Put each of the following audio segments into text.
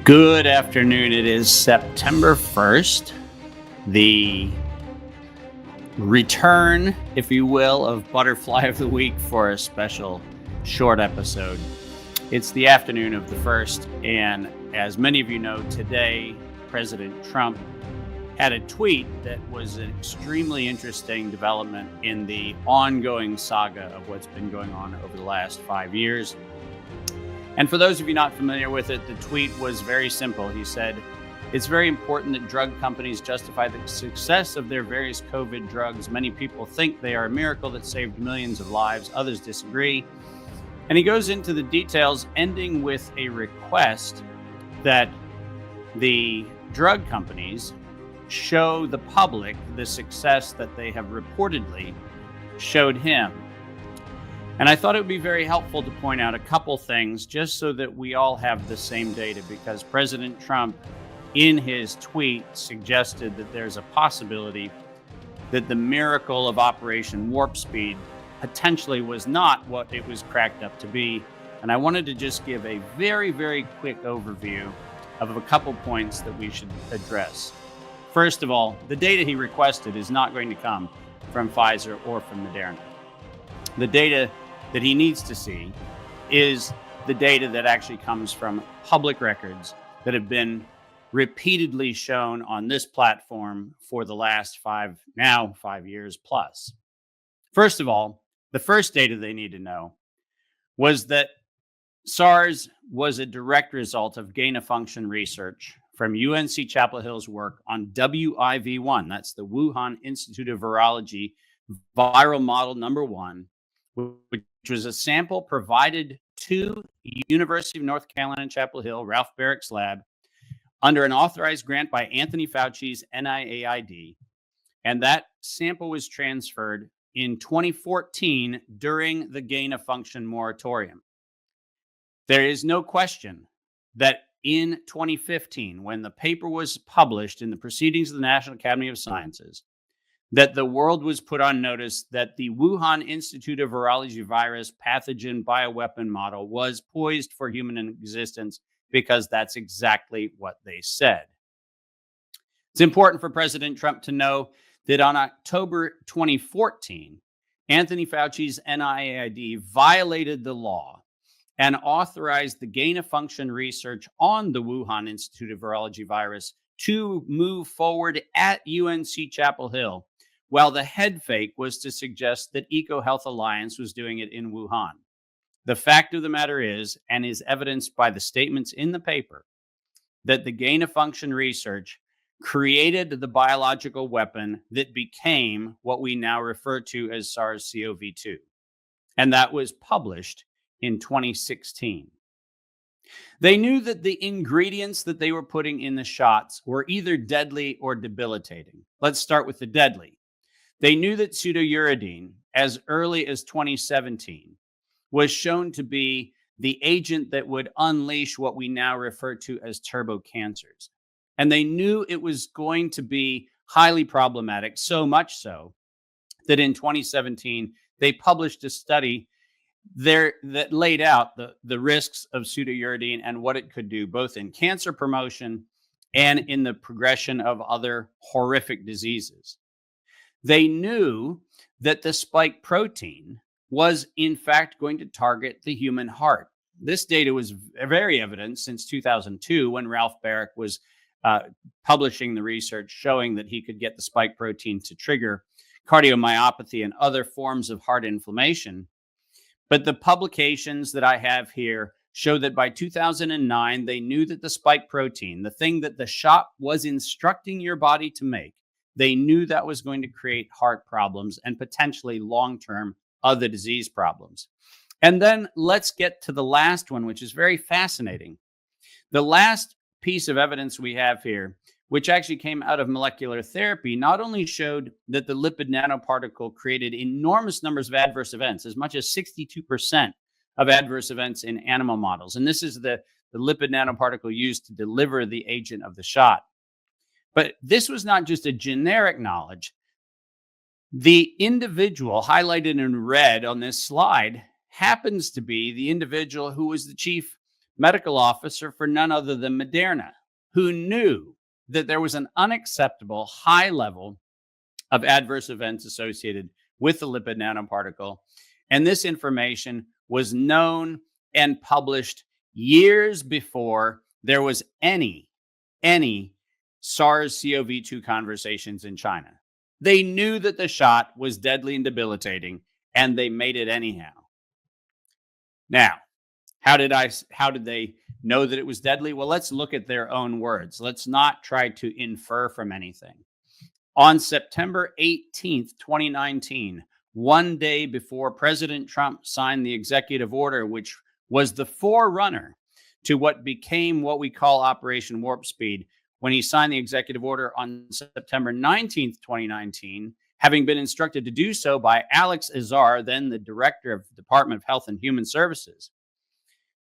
Good afternoon. It is September 1st, the return, if you will, of Butterfly of the Week for a special short episode. It's the afternoon of the 1st, and as many of you know, today, President Trump had a tweet that was an extremely interesting development in the ongoing saga of what's been going on over the last 5 years. And for those of you not familiar with it, the tweet was very simple. He said, "It's very important that drug companies justify the success of their various COVID drugs. Many people think they are a miracle that saved millions of lives. Others disagree." And he goes into the details, ending with a request that the drug companies show the public the success that they have reportedly showed him. And I thought it would be very helpful to point out a couple things just so that we all have the same data, because President Trump, in his tweet, suggested that there's a possibility that the miracle of Operation Warp Speed potentially was not what it was cracked up to be. And I wanted to just give a very, very quick overview of a couple points that we should address. First of all, the data he requested is not going to come from Pfizer or from Moderna. The data that he needs to see is the data that actually comes from public records that have been repeatedly shown on this platform for the last 5 years plus. First of all, the first data they need to know was that SARS was a direct result of gain-of-function research from UNC Chapel Hill's work on WIV1. That's the Wuhan Institute of Virology viral model number 1, which was a sample provided to University of North Carolina, Chapel Hill, Ralph Barrick's lab, under an authorized grant by Anthony Fauci's NIAID. And that sample was transferred in 2014 during the gain-of-function moratorium. There is no question that in 2015, when the paper was published in the Proceedings of the National Academy of Sciences, that the world was put on notice that the Wuhan Institute of Virology virus pathogen bioweapon model was poised for human existence, because that's exactly what they said. It's important for President Trump to know that on October 2014, Anthony Fauci's NIAID violated the law and authorized the gain-of-function research on the Wuhan Institute of Virology virus to move forward at UNC Chapel Hill, while the head fake was to suggest that EcoHealth Alliance was doing it in Wuhan. The fact of the matter is, and is evidenced by the statements in the paper, that the gain-of-function research created the biological weapon that became what we now refer to as SARS-CoV-2. And that was published in 2016. They knew that the ingredients that they were putting in the shots were either deadly or debilitating. Let's start with the deadly. They knew that pseudouridine, as early as 2017, was shown to be the agent that would unleash what we now refer to as turbo cancers. And they knew it was going to be highly problematic, so much so that in 2017, they published a study there that laid out the risks of pseudouridine and what it could do, both in cancer promotion and in the progression of other horrific diseases. They knew that the spike protein was, in fact, going to target the human heart. This data was very evident since 2002, when Ralph Barrick was publishing the research showing that he could get the spike protein to trigger cardiomyopathy and other forms of heart inflammation. But the publications that I have here show that by 2009, they knew that the spike protein, the thing that the shot was instructing your body to make, they knew that was going to create heart problems and potentially long-term other disease problems. And then let's get to the last one, which is very fascinating. The last piece of evidence we have here, which actually came out of molecular therapy, not only showed that the lipid nanoparticle created enormous numbers of adverse events, as much as 62% of adverse events in animal models. And this is the lipid nanoparticle used to deliver the agent of the shot. But this was not just a generic knowledge. The individual highlighted in red on this slide happens to be the individual who was the chief medical officer for none other than Moderna, who knew that there was an unacceptable high level of adverse events associated with the lipid nanoparticle. And this information was known and published years before there was any SARS-CoV-2 conversations in China. They knew that the shot was deadly and debilitating, and they made it anyhow. Now, how did they know that it was deadly? Well, let's look at their own words. Let's not try to infer from anything. On September 18th, 2019, one day before President Trump signed the executive order, which was the forerunner to what became what we call Operation Warp Speed, when he signed the executive order on September 19th, 2019, having been instructed to do so by Alex Azar, then the director of the Department of Health and Human Services.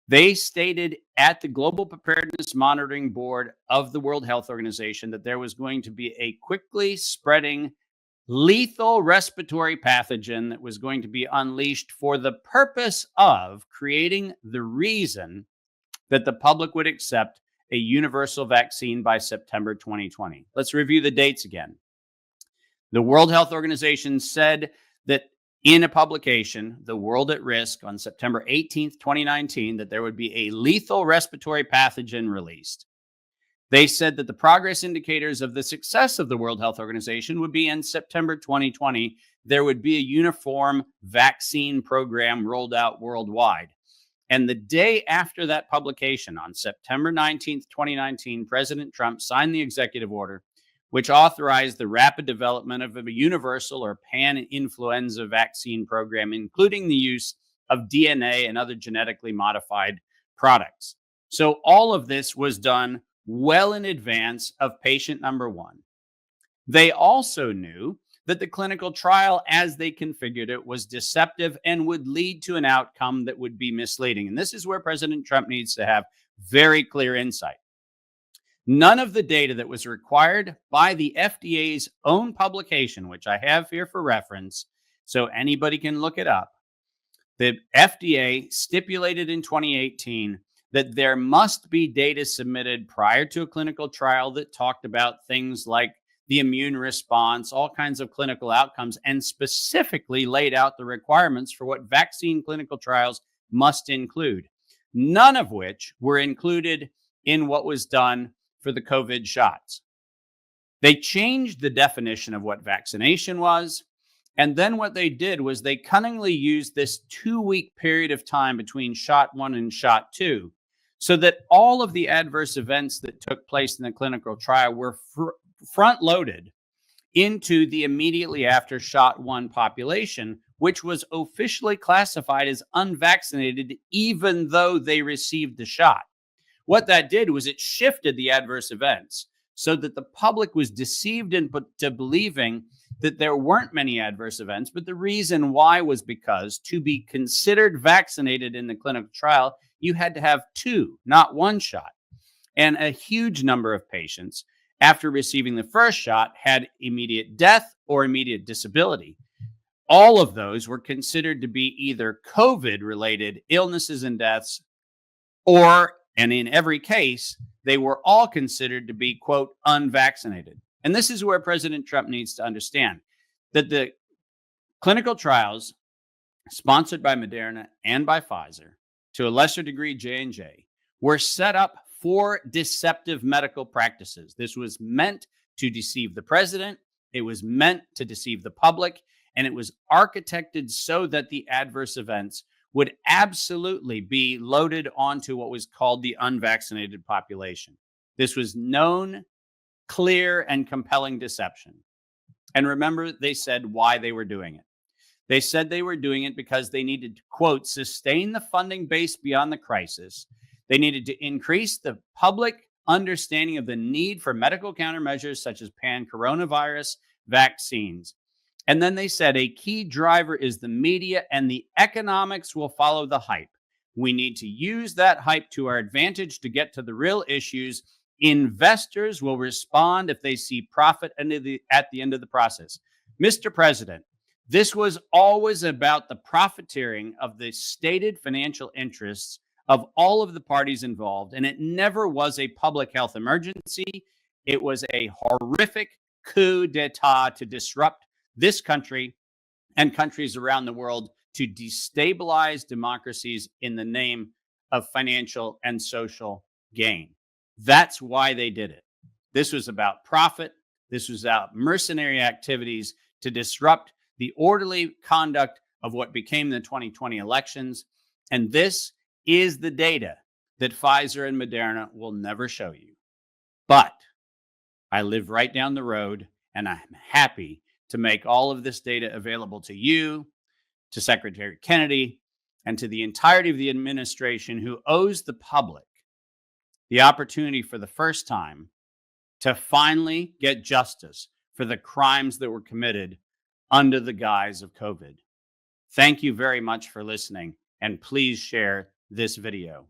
They stated at the Global Preparedness Monitoring Board of the World Health Organization that there was going to be a quickly spreading lethal respiratory pathogen that was going to be unleashed for the purpose of creating the reason that the public would accept a universal vaccine by September 2020. Let's review the dates again. The World Health Organization said that in a publication, The World at Risk, on September 18th, 2019, that there would be a lethal respiratory pathogen released. They said that the progress indicators of the success of the World Health Organization would be in September 2020. There would be a uniform vaccine program rolled out worldwide. And the day after that publication, on September 19th, 2019, President Trump signed the executive order, which authorized the rapid development of a universal or pan-influenza vaccine program, including the use of DNA and other genetically modified products. So all of this was done well in advance of patient number one. They also knew that the clinical trial, as they configured it, was deceptive and would lead to an outcome that would be misleading. And this is where President Trump needs to have very clear insight. None of the data that was required by the FDA's own publication, which I have here for reference, so anybody can look it up. The FDA stipulated in 2018 that there must be data submitted prior to a clinical trial that talked about things like the immune response, all kinds of clinical outcomes, and specifically laid out the requirements for what vaccine clinical trials must include, none of which were included in what was done for the COVID shots. They changed the definition of what vaccination was. And then what they did was they cunningly used this 2-week period of time between shot 1 and shot 2, so that all of the adverse events that took place in the clinical trial were front-loaded into the immediately after shot 1 population, which was officially classified as unvaccinated, even though they received the shot. What that did was it shifted the adverse events so that the public was deceived into believing that there weren't many adverse events. But the reason why was because to be considered vaccinated in the clinical trial, you had to have 2, not 1 shot. And a huge number of patients, after receiving the first shot, had immediate death or immediate disability. All of those were considered to be either COVID-related illnesses and deaths, and in every case, they were all considered to be, quote, unvaccinated. And this is where President Trump needs to understand that the clinical trials sponsored by Moderna and by Pfizer, to a lesser degree J&J, were set up for deceptive medical practices. This was meant to deceive the president. It was meant to deceive the public. And it was architected so that the adverse events would absolutely be loaded onto what was called the unvaccinated population. This was known, clear, and compelling deception. And remember, they said why they were doing it. They said they were doing it because they needed to, quote, sustain the funding base beyond the crisis. They needed to increase the public understanding of the need for medical countermeasures such as pan-coronavirus vaccines. And then they said a key driver is the media, and the economics will follow the hype. We need to use that hype to our advantage to get to the real issues. Investors will respond if they see profit at the end of the process. Mr. President, this was always about the profiteering of the stated financial interests of all of the parties involved. And it never was a public health emergency. It was a horrific coup d'etat to disrupt this country and countries around the world, to destabilize democracies in the name of financial and social gain. That's why they did it. This was about profit. This was about mercenary activities to disrupt the orderly conduct of what became the 2020 elections. And this is the data that Pfizer and Moderna will never show you. But I live right down the road, and I'm happy to make all of this data available to you, to Secretary Kennedy, and to the entirety of the administration, who owes the public the opportunity for the first time to finally get justice for the crimes that were committed under the guise of COVID. Thank you very much for listening, and please share this video.